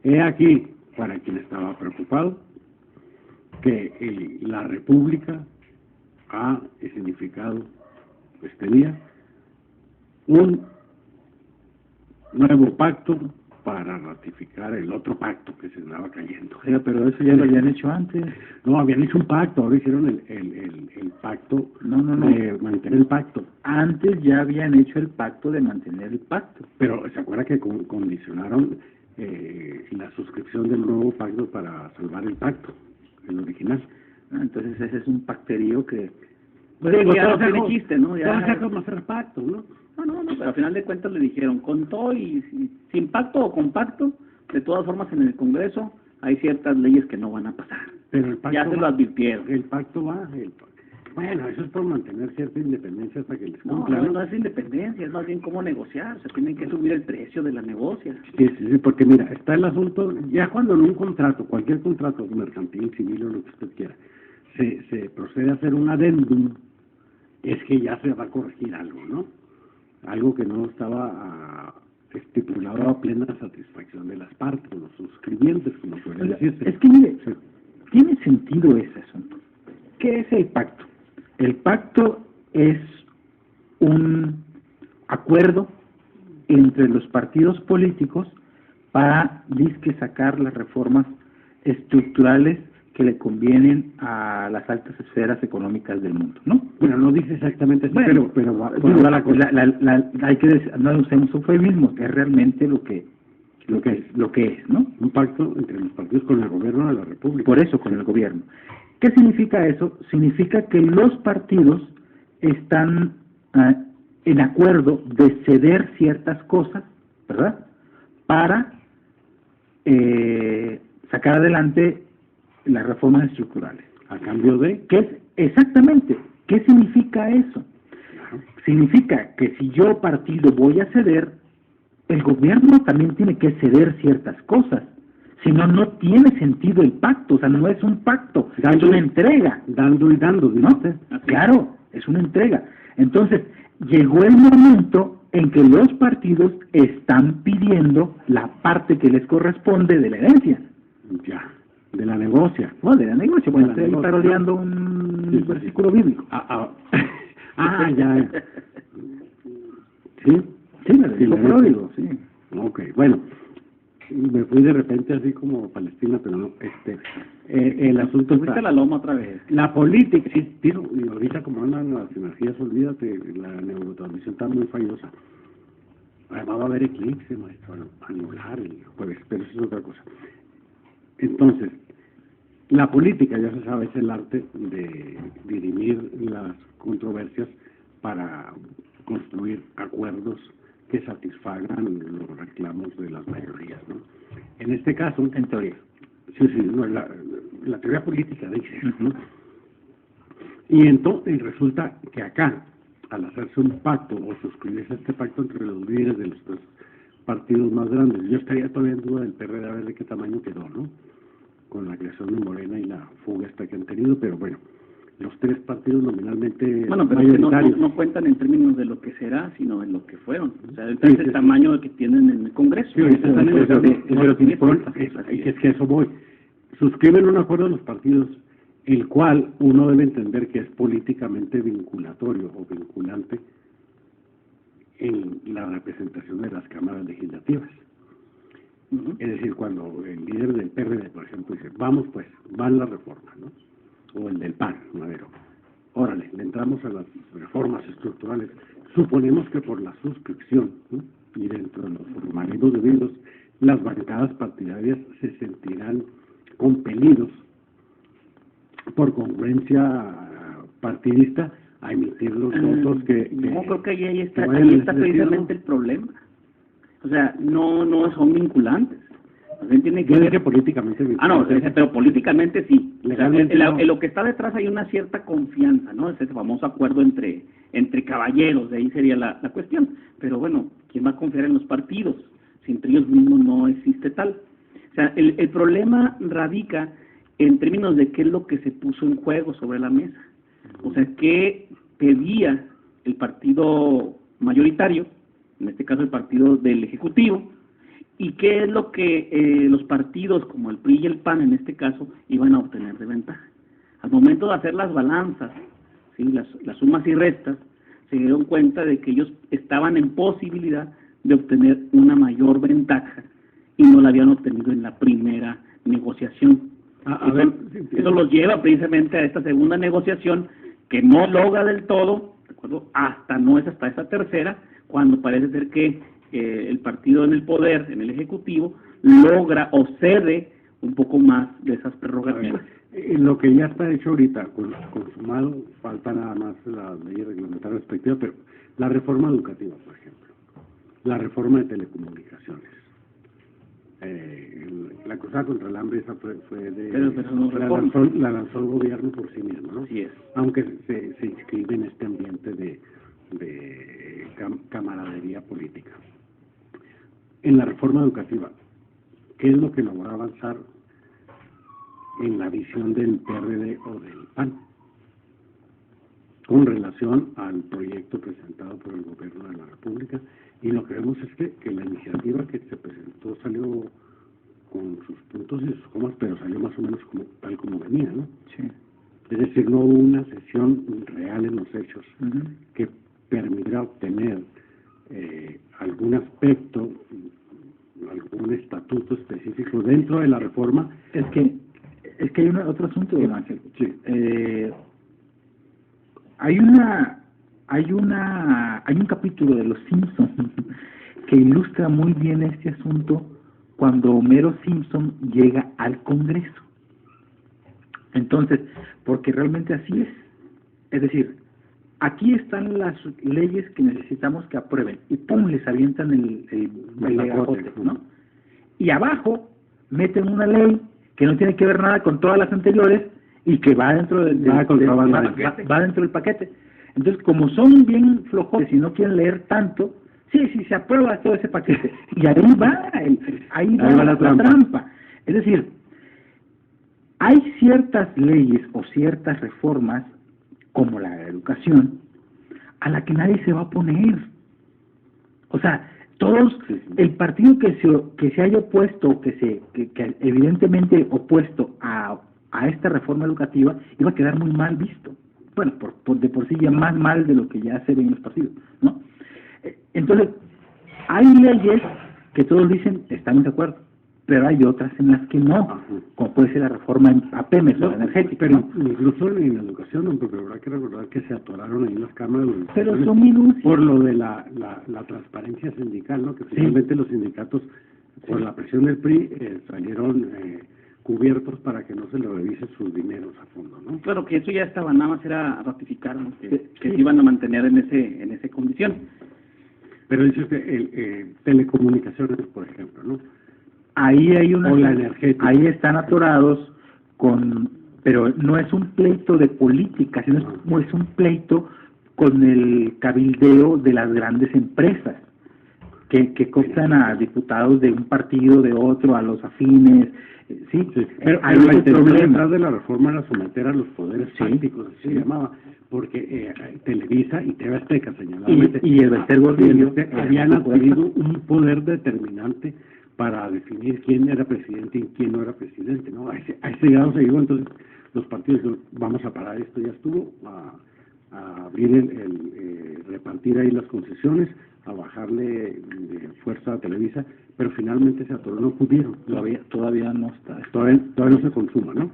He aquí, para quien estaba preocupado, que la República ha significado este día un nuevo pacto para ratificar el otro pacto que se andaba cayendo. Oiga, pero eso ya lo habían hecho antes. No, habían hecho un pacto, ahora hicieron el pacto de mantener el pacto. Antes ya habían hecho el pacto de mantener el pacto. Pero se acuerda que condicionaron la suscripción del nuevo pacto para salvar el pacto, el original. Entonces ese es un pacterío que... Pues digo, ya no tiene chiste, ¿no? Ya no sé cómo hacer pacto, ¿no? No, pero al final de cuentas le dijeron, con todo y sin pacto o con pacto, de todas formas en el Congreso hay ciertas leyes que no van a pasar. Pero el pacto ya se lo advirtieron. El pacto va, bueno, eso es por mantener cierta independencia hasta que les cumplan. No es independencia, es más bien cómo negociar, se tienen que subir el precio de la negocia. Sí, porque mira, está el asunto, ya cuando en un contrato, cualquier contrato mercantil, civil o lo que usted quiera, se procede a hacer un adendum, es que ya se va a corregir algo, ¿no? Algo que no estaba estipulado a plena satisfacción de las partes, los suscribientes, como suele decirse. Es que mire, tiene sentido ese asunto. ¿Qué es el pacto? El pacto es un acuerdo entre los partidos políticos para disque sacar las reformas estructurales que le convienen a las altas esferas económicas del mundo, ¿no? Bueno, no dice exactamente así, bueno, pero hay que decir, no usemos eufemismos, es realmente lo que es, ¿no? Un pacto entre los partidos con el gobierno de la República. Por eso, con el gobierno. ¿Qué significa eso? Significa que los partidos están en acuerdo de ceder ciertas cosas, ¿verdad?, para sacar adelante las reformas estructurales. ¿A cambio de? ¿Qué es exactamente? ¿Qué significa eso? Claro. Significa que si yo partido voy a ceder, el gobierno también tiene que ceder ciertas cosas. Si no, no tiene sentido el pacto, o sea, no es un pacto, es una entrega. Dando y dando, ¿no? Claro, es una entrega. Entonces, llegó el momento en que los partidos están pidiendo la parte que les corresponde de la herencia. Ya, de la negocia. No, de la negocia, bueno, estoy parodiando un versículo bíblico. Ya. Sí, me digo pródigo, sí. Ok, bueno, me fui de repente así como Palestina, pero no, el asunto está... la loma otra vez. La política, sí, tío, y ahorita como andan las energías, olvídate, la neurotransmisión está muy fallosa. Además va a haber eclipse, maestro, anular el jueves, pero eso es otra cosa. Entonces, la política, ya se sabe, es el arte de dirimir las controversias para construir acuerdos que satisfagan los reclamos de las mayorías, ¿no? En este caso, en teoría, la teoría política dice, ¿no? Y entonces resulta que acá, al hacerse un pacto o suscribirse este pacto entre los líderes de los tres partidos más grandes, yo estaría todavía en duda del PRD a ver de qué tamaño quedó, ¿no? Con la creación de Morena y la fuga esta que han tenido, pero bueno, los tres partidos nominalmente pero mayoritarios. No cuentan en términos de lo que será, sino en lo que fueron. O sea, es el tamaño que tienen en el Congreso. Sí, es que eso voy. Suscriben un acuerdo de los partidos, el cual uno debe entender que es políticamente vinculatorio o vinculante en la representación de las cámaras legislativas. Es decir, cuando el líder del PRD, por ejemplo, dice, vamos pues, van las reformas, ¿no? O el del PAN, Madero. Órale, le entramos a las reformas estructurales. Suponemos que por la suscripción, ¿no? Y dentro de los formalismos debidos, las bancadas partidarias se sentirán compelidos por congruencia partidista a emitir los votos que no, creo que ahí está precisamente el problema. O sea, no son vinculantes. Tiene que ver que políticamente vinculantes. Pero políticamente sí. Legalmente en lo que está detrás hay una cierta confianza, ¿no? Ese famoso acuerdo entre caballeros, de ahí sería la cuestión. Pero bueno, ¿quién va a confiar en los partidos? Si entre ellos mismos no existe tal. O sea, el problema radica en términos de qué es lo que se puso en juego sobre la mesa. O sea, qué pedía el partido mayoritario, en este caso el partido del Ejecutivo, ¿Y qué es lo que los partidos como el PRI y el PAN en este caso iban a obtener de ventaja? Al momento de hacer las balanzas, ¿sí? las sumas y restas, se dieron cuenta de que ellos estaban en posibilidad de obtener una mayor ventaja y no la habían obtenido en la primera negociación. Eso los lleva precisamente a esta segunda negociación que no logra del todo, ¿de acuerdo? No es hasta esta tercera, cuando parece ser que el partido en el poder, en el Ejecutivo, logra o cede un poco más de esas prerrogativas. En lo que ya está hecho ahorita, consumado, falta nada más la ley reglamentaria respectiva, pero la reforma educativa, por ejemplo, la reforma de telecomunicaciones, la cruzada contra el hambre, esa fue de... Pero no la lanzó el gobierno por sí mismo, ¿no? Sí es. Aunque se inscribe en este ambiente de camaradería política. En la reforma educativa, ¿qué es lo que logró avanzar en la visión del PRD o del PAN con relación al proyecto presentado por el gobierno de la República? Y lo que vemos es que la iniciativa que se presentó salió con sus puntos y sus comas, pero salió más o menos tal como venía, ¿no? Sí. Es decir, no hubo una sesión real en los hechos que permitiera obtener algún aspecto, algún estatuto específico dentro de la reforma. Es que hay otro asunto, don Ángel. Sí. Hay un capítulo de Los Simpson que ilustra muy bien este asunto cuando Homero Simpson llega al Congreso. Entonces, porque realmente así es. Es decir, aquí están las leyes que necesitamos que aprueben y ¡pum! Les avientan el legajote, ¿no? Y abajo meten una ley que no tiene que ver nada con todas las anteriores y que va dentro va dentro del paquete. Entonces, como son bien flojones y no quieren leer tanto, sí, se aprueba todo ese paquete. Y ahí va la trampa. Es decir, hay ciertas leyes o ciertas reformas, como la de la educación, a la que nadie se va a oponer. O sea, todos, el partido que se haya opuesto, que evidentemente opuesto a esta reforma educativa, iba a quedar muy mal visto. Bueno, de por sí ya más mal de lo que ya se ve en los partidos, ¿no? Entonces, hay leyes que todos dicen, estamos de acuerdo, pero hay otras en las que no, como puede ser la reforma a Pemex o la energética. Pero incluso en la educación, porque habrá que recordar que se atoraron ahí en las cámaras. Pero son minucias. Por lo de la transparencia sindical, ¿no? Que finalmente los sindicatos, por la presión del PRI, salieron cubiertos para que no se les revise sus dineros a fondo, ¿no? Claro, que eso ya estaba, nada más era ratificar, ¿no? que se iban a mantener en esa condición. Pero dice usted, telecomunicaciones, por ejemplo, ¿no? Ahí hay una... O la energética. Ahí están atorados pero no es un pleito de política, sino es un pleito con el cabildeo de las grandes empresas que cooptan a diputados de un partido, de otro, a los afines, sí. Pero hay un problema detrás de la reforma era someter a los poderes fácticos, así se llamaba, porque Televisa y TV Azteca señaladamente y el Bester Gordillo habían adquirido un poder determinante para definir quién era presidente y quién no era presidente, ¿no? A ese grado se llegó. Entonces los partidos, vamos a parar esto, ya estuvo, a abrir repartir ahí las concesiones, a bajarle fuerza a Televisa, pero finalmente se atoró, no pudieron. Todavía no está. Todavía no se consuma, ¿no?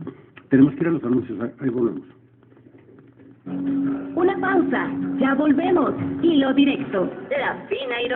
Tenemos que ir a los anuncios, ahí volvemos. Una pausa, ya volvemos. Hilo directo, la fina ironía.